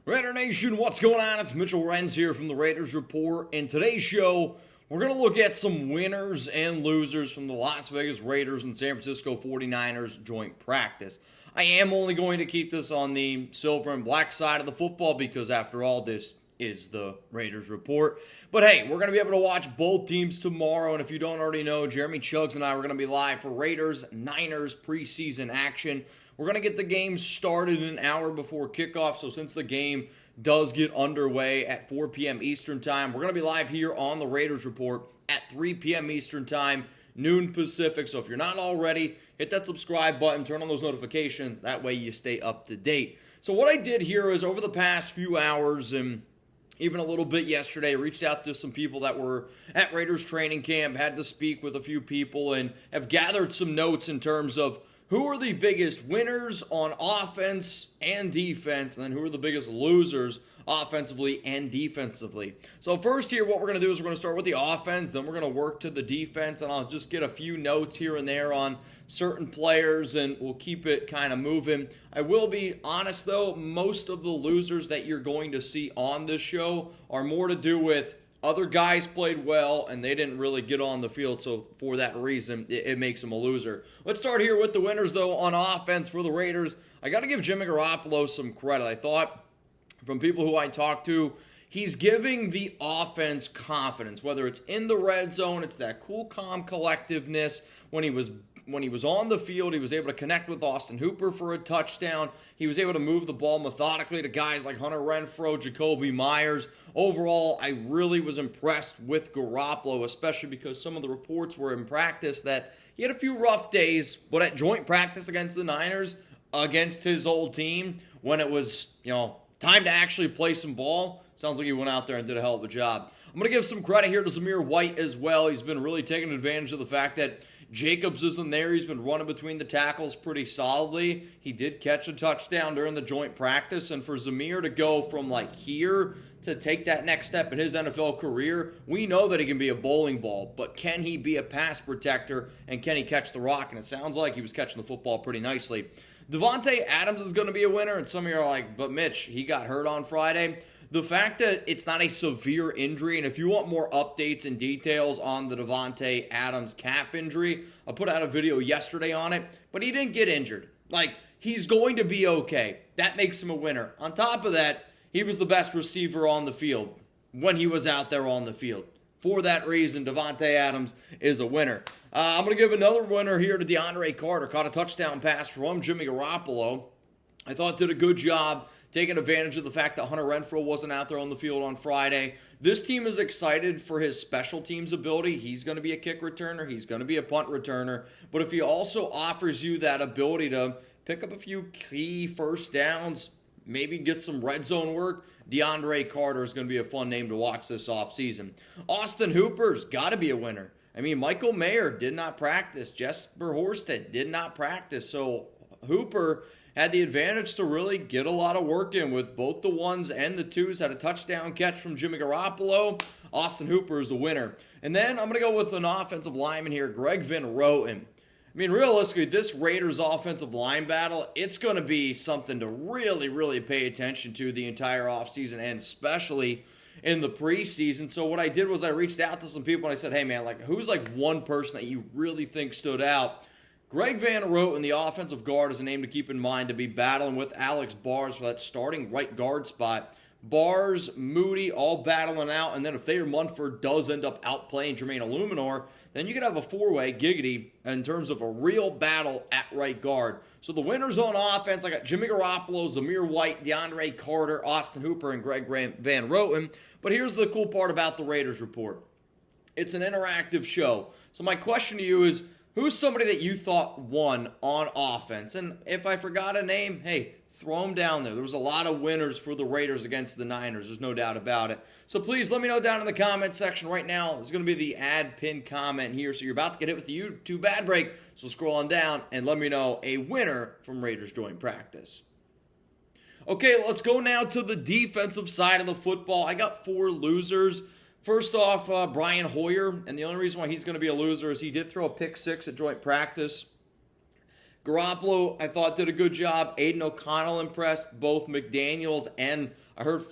Raider Nation, what's going on? It's Mitchell Renz here from the Raiders Report. In today's show, we're going to look at some winners and losers from the Las Vegas Raiders and San Francisco 49ers joint practice. I am only going to keep this on the silver and black side of the football because, after all, this is the Raiders Report. But hey, we're going to be able to watch both teams tomorrow, and if you don't already know, Jeremy Chuggs and I are going to be live for Raiders-Niners preseason action. We're going to get the game started an hour before kickoff, so since the game does get underway at 4 p.m. Eastern Time, we're going to be live here on the Raiders Report at 3 p.m. Eastern Time, noon Pacific. So if you're not already, hit that subscribe button, turn on those notifications. That way you stay up to date. So what I did here is over the past few hours and even a little bit yesterday, reached out to some people that were at Raiders training camp, had to speak with a few people, and have gathered some notes in terms of who are the biggest winners on offense and defense, and then who are the biggest losers offensively and defensively. So first here, what we're going to do is we're going to start with the offense, then we're going to work to the defense, and I'll just get a few notes here and there on certain players, and we'll keep it kind of moving. I will be honest, though, most of the losers that you're going to see on this show are more to do with other guys played well, and they didn't really get on the field, so for that reason, it makes them a loser. Let's start here with the winners, though, on offense for the Raiders. I got to give Jimmy Garoppolo some credit. I thought, from people who I talked to, he's giving the offense confidence, whether it's in the red zone, it's that cool, calm collectiveness. When he was on the field, he was able to connect with Austin Hooper for a touchdown. He was able to move the ball methodically to guys like Hunter Renfrow, Jacoby Myers. Overall, I really was impressed with Garoppolo, especially because some of the reports were in practice that he had a few rough days, but at joint practice against the Niners, against his old team, when it was, time to actually play some ball, sounds like he went out there and did a hell of a job. I'm going to give some credit here to Zamir White as well. He's been really taking advantage of the fact that Jacobs isn't there. He's been running between the tackles pretty solidly. He did catch a touchdown during the joint practice, and for Zamir to go from here to take that next step in his NFL career, we know that he can be a bowling ball, but can he be a pass protector, and can he catch the rock? And it sounds like he was catching the football pretty nicely. Davante Adams is going to be a winner, and some of you are like, but Mitch, he got hurt on Friday. The fact that it's not a severe injury, and if you want more updates and details on the Davante Adams calf injury, I put out a video yesterday on it, but he didn't get injured. He's going to be okay. That makes him a winner. On top of that, he was the best receiver on the field when he was out there on the field. For that reason, Davante Adams is a winner. I'm going to give another winner here to DeAndre Carter. Caught a touchdown pass from Jimmy Garoppolo. I thought did a good job taking advantage of the fact that Hunter Renfrow wasn't out there on the field on Friday. This team is excited for his special teams ability. He's going to be a kick returner. He's going to be a punt returner. But if he also offers you that ability to pick up a few key first downs, maybe get some red zone work, DeAndre Carter is going to be a fun name to watch this offseason. Austin Hooper's got to be a winner. Michael Mayer did not practice. Jesper Horsted did not practice. So Hooper had the advantage to really get a lot of work in with both the ones and the twos. Had a touchdown catch from Jimmy Garoppolo. Austin Hooper is a winner. And then I'm going to go with an offensive lineman here, Greg Van Roten. Realistically, this Raiders offensive line battle, it's going to be something to really, really pay attention to the entire offseason, and especially in the preseason. So what I did was I reached out to some people and I said, hey man, who's one person that you really think stood out? Greg Van Roten, the offensive guard, is a name to keep in mind to be battling with Alex Bars for that starting right guard spot. Bars, Moody, all battling out, and then if Thayer Munford does end up outplaying Jermaine Illuminor, then you could have a four-way giggity in terms of a real battle at right guard. So the winners on offense, I got Jimmy Garoppolo, Zamir White, DeAndre Carter, Austin Hooper, and Greg Van Roten. But here's the cool part about the Raiders Report. It's an interactive show. So my question to you is, who's somebody that you thought won on offense? And if I forgot a name, hey, throw them down there. There was a lot of winners for the Raiders against the Niners. There's no doubt about it. So please let me know down in the comment section right now. There's going to be the add pin comment here. So you're about to get hit with the YouTube ad break. So scroll on down and let me know a winner from Raiders joint practice. Okay, let's go now to the defensive side of the football. I got 4 losers. First off, Brian Hoyer, and the only reason why he's going to be a loser is he did throw a pick 6 at joint practice. Garoppolo, I thought, did a good job. Aiden O'Connell impressed both McDaniels and I heard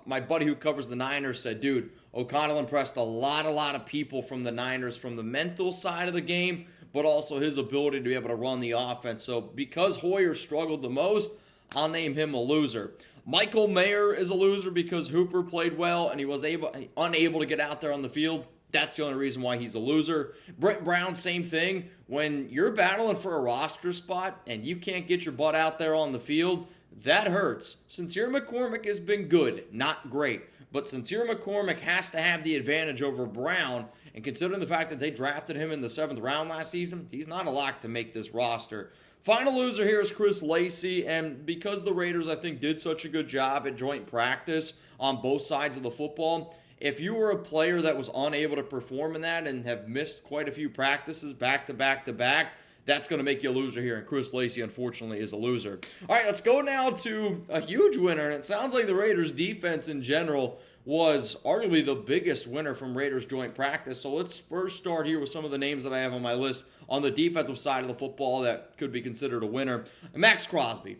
my buddy who covers the Niners said, dude, O'Connell impressed a lot of people from the Niners from the mental side of the game, but also his ability to be able to run the offense. So because Hoyer struggled the most, I'll name him a loser. Michael Mayer is a loser because Hooper played well and he was unable to get out there on the field. That's the only reason why he's a loser. Brent Brown, same thing. When you're battling for a roster spot and you can't get your butt out there on the field, that hurts. Sincere McCormick has been good, not great. But Sincere McCormick has to have the advantage over Brown. And considering the fact that they drafted him in the 7th round last season, he's not a lock to make this roster. Final loser here is Chris Lacy. And because the Raiders, I think, did such a good job at joint practice on both sides of the football, if you were a player that was unable to perform in that and have missed quite a few practices back to back to back, that's going to make you a loser here, and Chris Lacy, unfortunately, is a loser. All right, let's go now to a huge winner, and it sounds like the Raiders' defense in general was arguably the biggest winner from Raiders joint practice. So let's first start here with some of the names that I have on my list on the defensive side of the football that could be considered a winner. Maxx Crosby.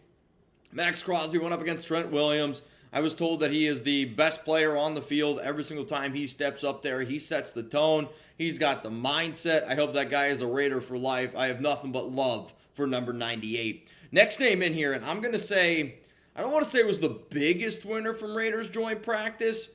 Maxx Crosby went up against Trent Williams. I was told that he is the best player on the field. Every single time he steps up there, he sets the tone. He's got the mindset. I hope that guy is a Raider for life. I have nothing but love for number 98. Next name in here, and I'm going to say, I don't want to say it was the biggest winner from Raiders joint practice,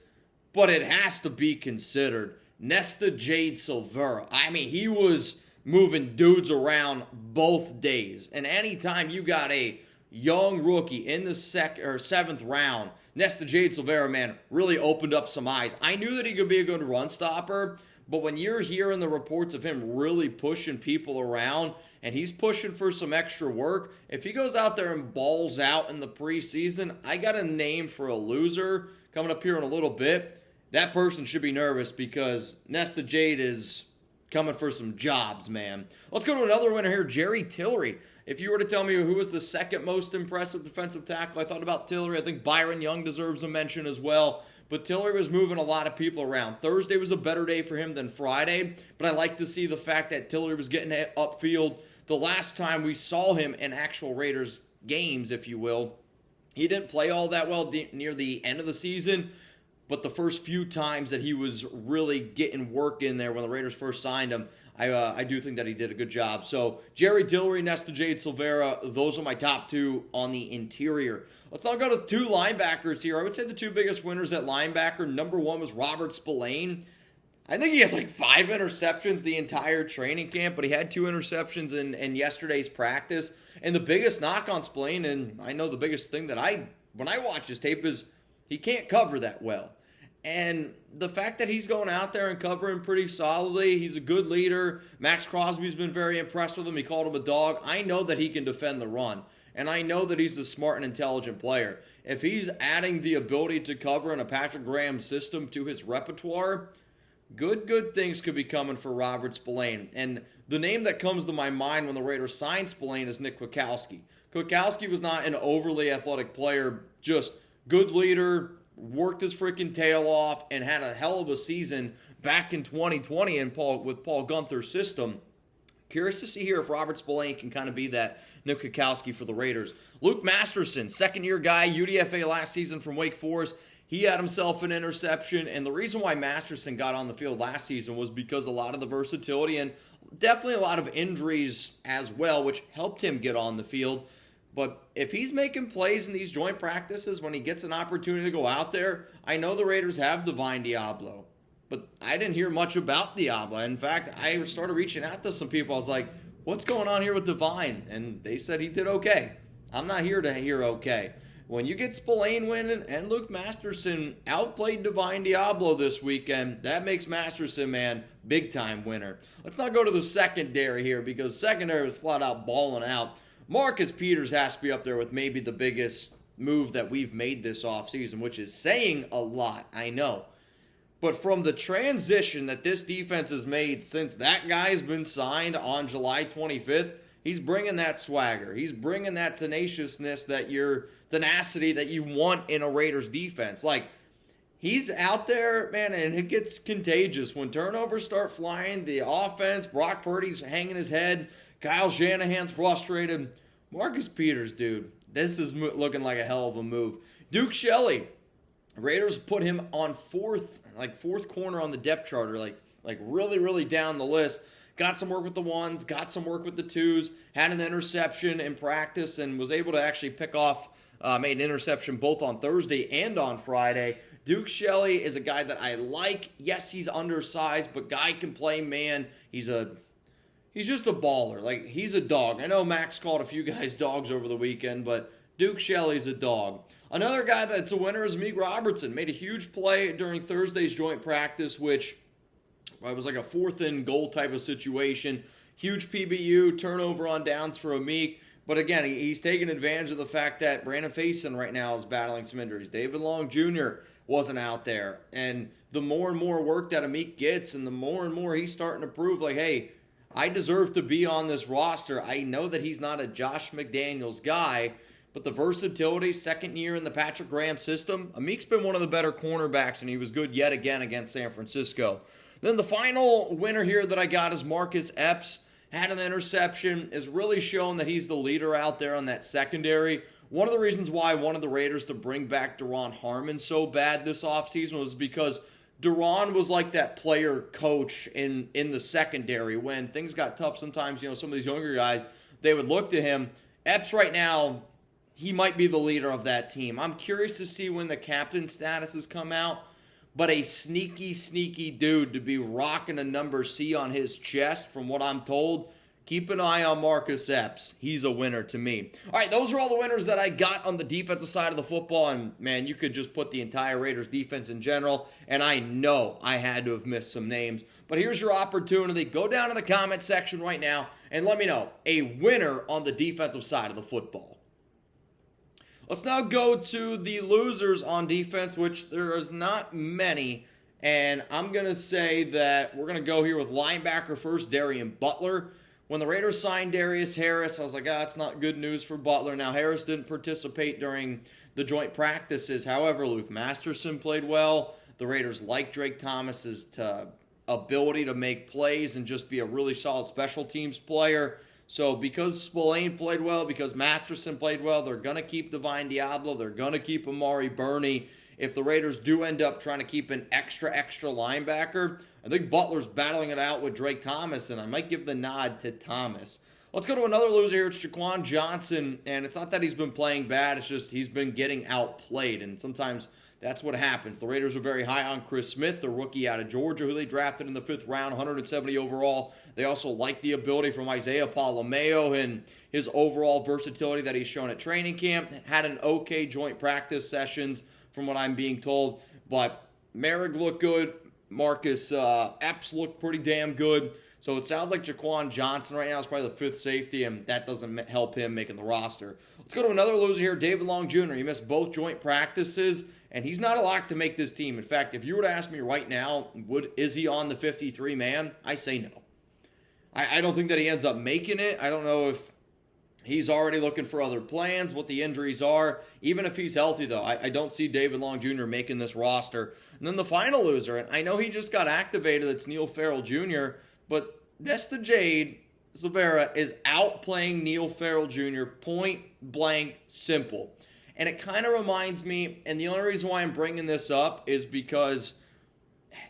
but it has to be considered. Nesta Jade Silvera. I mean, he was moving dudes around both days. And anytime you got a young rookie in the 7th round, Nesta Jade Silvera, man, really opened up some eyes. I knew that he could be a good run stopper, but when you're hearing the reports of him really pushing people around, and he's pushing for some extra work, if he goes out there and balls out in the preseason, I got a name for a loser coming up here in a little bit. That person should be nervous because Nesta Jade is coming for some jobs, man. Let's go to another winner here, Jerry Tillery. If you were to tell me who was the second most impressive defensive tackle, I thought about Tillery. I think Byron Young deserves a mention as well. But Tillery was moving a lot of people around. Thursday was a better day for him than Friday. But I like to see the fact that Tillery was getting upfield. The last time we saw him in actual Raiders games, if you will, he didn't play all that well near the end of the season. But the first few times that he was really getting work in there when the Raiders first signed him, I do think that he did a good job. So Jerry Tillery, Nesta Jade Silvera, those are my top two on the interior. Let's now go to two linebackers here. I would say the two biggest winners at linebacker. Number one was Robert Spillane. I think he has like 5 interceptions the entire training camp, but he had 2 interceptions in yesterday's practice. And the biggest knock on Spillane, and I know the biggest thing that when I watch his tape, is he can't cover that well. And the fact that he's going out there and covering pretty solidly, he's a good leader. Maxx Crosby's been very impressed with him. He called him a dog. I know that he can defend the run. And I know that he's a smart and intelligent player. If he's adding the ability to cover in a Patrick Graham system to his repertoire, good things could be coming for Robert Spillane. And the name that comes to my mind when the Raiders signed Spillane is Nick Kwiatkowski. Kwiatkowski was not an overly athletic player, just good leader, worked his freaking tail off, and had a hell of a season back in 2020 with Paul Guenther's system. Curious to see here if Robert Spillane can kind of be that Nick Kwiatkowski for the Raiders. Luke Masterson, second-year guy, UDFA last season from Wake Forest. He had himself an interception, and the reason why Masterson got on the field last season was because a lot of the versatility and definitely a lot of injuries as well, which helped him get on the field. But if he's making plays in these joint practices when he gets an opportunity to go out there, I know the Raiders have Divine Diablo, but I didn't hear much about Diablo. In fact, I started reaching out to some people. I was like, what's going on here with Divine? And they said he did okay. I'm not here to hear okay. When you get Spillane winning and Luke Masterson outplayed Divine Diablo this weekend, that makes Masterson, man, big-time winner. Let's not go to the secondary here because secondary was flat out balling out. Marcus Peters has to be up there with maybe the biggest move that we've made this offseason, which is saying a lot, I know. But from the transition that this defense has made since that guy's been signed on July 25th, he's bringing that swagger. He's bringing that tenaciousness, tenacity that you want in a Raiders defense. Like, he's out there, man, and it gets contagious. When turnovers start flying, the offense, Brock Purdy's hanging his head, Kyle Shanahan's frustrated. Marcus Peters, dude, this is looking like a hell of a move. Duke Shelley, Raiders put him on fourth corner on the depth chart, like really, really down the list. Got some work with the ones, got some work with the twos, had an interception in practice, and was able to actually pick off, made an interception both on Thursday and on Friday. Duke Shelley is a guy that I like. Yes, he's undersized, but guy can play man. He's just a baller. Like, he's a dog. I know Max called a few guys dogs over the weekend, but Duke Shelley's a dog. Another guy that's a winner is Meek Robertson. Made a huge play during Thursday's joint practice, which was like a 4th and goal type of situation. Huge PBU, turnover on downs for Meek. But again, he's taking advantage of the fact that Brandon Faison right now is battling some injuries. David Long Jr. wasn't out there. And the more and more work that Meek gets, and the more and more he's starting to prove, like, hey, I deserve to be on this roster. I know that he's not a Josh McDaniels guy, but the versatility, second year in the Patrick Graham system, Meek's been one of the better cornerbacks, and he was good yet again against San Francisco. Then the final winner here that I got is Marcus Epps. Had an interception, is really showing that he's the leader out there on that secondary. One of the reasons why I wanted the Raiders to bring back Daron Harmon so bad this offseason was because Daron was like that player coach in the secondary. When things got tough sometimes, some of these younger guys, they would look to him. Epps right now, he might be the leader of that team. I'm curious to see when the captain statuses come out. But a sneaky, sneaky dude to be rocking a number C on his chest, from what I'm told. Keep an eye on Marcus Epps. He's a winner to me. All right, those are all the winners that I got on the defensive side of the football. And, man, you could just put the entire Raiders defense in general. And I know I had to have missed some names. But here's your opportunity. Go down in the comment section right now and let me know a winner on the defensive side of the football. Let's now go to the losers on defense, which there is not many. And I'm going to say that we're going to go here with linebacker first, Darian Butler. When the Raiders signed Darius Harris, I was like, it's not good news for Butler. Now, Harris didn't participate during the joint practices. However, Luke Masterson played well. The Raiders like Drake Thomas's ability to make plays and just be a really solid special teams player. So because Spillane played well, because Masterson played well, they're going to keep Divine Diablo. They're going to keep Amari Burney. If the Raiders do end up trying to keep an extra linebacker, I think Butler's battling it out with Drake Thomas, and I might give the nod to Thomas. Let's go to another loser here. It's Jaquan Johnson, and it's not that he's been playing bad. It's just he's been getting outplayed, and sometimes that's what happens. The Raiders are very high on Chris Smith, the rookie out of Georgia, who they drafted in the 5th round, 170 overall. They also like the ability from Isaiah Palomeo and his overall versatility that he's shown at training camp. Had an okay joint practice sessions, from what I'm being told. But Merrick looked good. Marcus Epps looked pretty damn good. So it sounds like Jaquan Johnson right now is probably the 5th safety, and that doesn't help him making the roster. Let's go to another loser here, David Long Jr. He missed both joint practices, and he's not a lock to make this team. In fact, if you were to ask me right now, is he on the 53-man? I say no. I don't think that he ends up making it. I don't know if he's already looking for other plans, what the injuries are. Even if he's healthy, though, I don't see David Long Jr. making this roster. And then the final loser, and I know he just got activated, it's Neil Farrell Jr., but Nesta Jade Silvera is outplaying Neil Farrell Jr. point blank simple. And it kind of reminds me, and the only reason why I'm bringing this up is because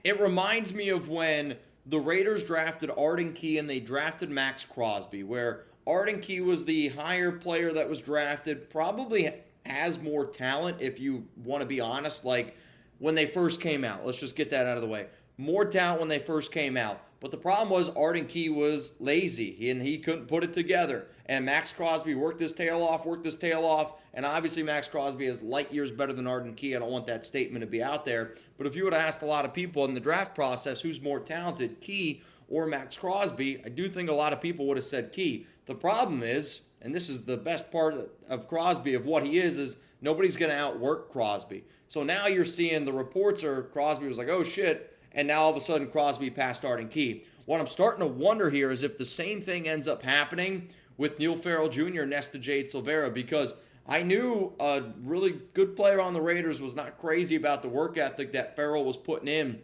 it reminds me of when the Raiders drafted Arden Key and they drafted Maxx Crosby, where Arden Key was the higher player that was drafted, probably has more talent if you want to be honest, like when they first came out. Let's just get that out of the way. More talent when they first came out. But the problem was Arden Key was lazy, and he couldn't put it together. And Maxx Crosby worked his tail off, and obviously Maxx Crosby is light years better than Arden Key. I don't want that statement to be out there. But if you would have asked a lot of people in the draft process who's more talented, Key or Maxx Crosby, I do think a lot of people would have said Key. The problem is, and this is the best part of Crosby, of what he is nobody's going to outwork Crosby. So now you're seeing the reports are Crosby was like, oh shit, and now all of a sudden Crosby passed Arden Key. What I'm starting to wonder here is if the same thing ends up happening with Neil Farrell Jr. and Nesta Jade Silvera, because I knew a really good player on the Raiders was not crazy about the work ethic that Farrell was putting in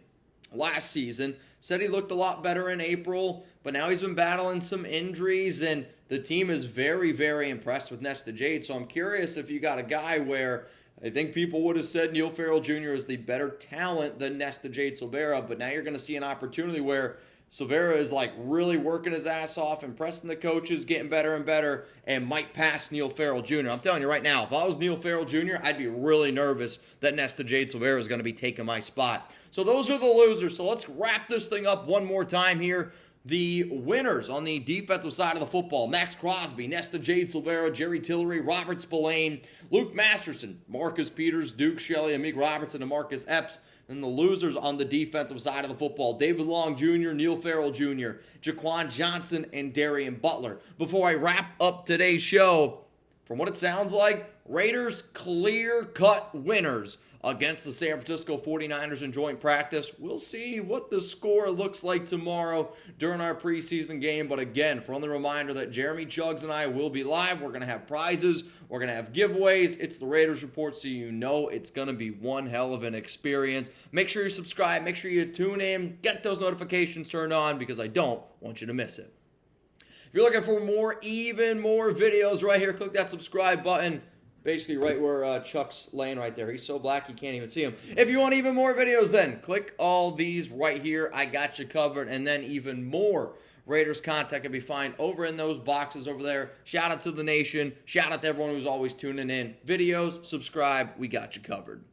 last season. Said he looked a lot better in April, but now he's been battling some injuries, and the team is very, very impressed with Nesta Jade. So I'm curious if you got a guy where I think people would have said Neil Farrell Jr. is the better talent than Nesta Jade Silvera, but now you're going to see an opportunity where Silvera is like really working his ass off, impressing the coaches, getting better and better, and might pass Neil Farrell Jr. I'm telling you right now, if I was Neil Farrell Jr., I'd be really nervous that Nesta Jade Silvera is going to be taking my spot. So those are the losers. So let's wrap this thing up one more time here. The winners on the defensive side of the football: Maxx Crosby, Nesta Jade Silvera, Jerry Tillery, Robert Spillane, Luke Masterson, Marcus Peters, Duke Shelley, Amik Robertson, and Marcus Epps. And the losers on the defensive side of the football: David Long Jr., Neil Farrell Jr., Jaquan Johnson, and Darian Butler. Before I wrap up today's show, from what it sounds like, Raiders clear-cut winners against the San Francisco 49ers in joint practice. We'll see what the score looks like tomorrow during our preseason game. But again, friendly reminder that Jeremy Chuggs and I will be live. We're going to have prizes. We're going to have giveaways. It's the Raiders Report, so you know it's going to be one hell of an experience. Make sure you subscribe. Make sure you tune in. Get those notifications turned on because I don't want you to miss it. If you're looking for even more videos right here, click that subscribe button. Basically right where Chuck's laying right there. He's so black you can't even see him. If you want even more videos, then click all these right here. I got you covered. And then even more Raiders content can be found over in those boxes over there. Shout out to the nation. Shout out to everyone who's always tuning in. Videos, subscribe. We got you covered.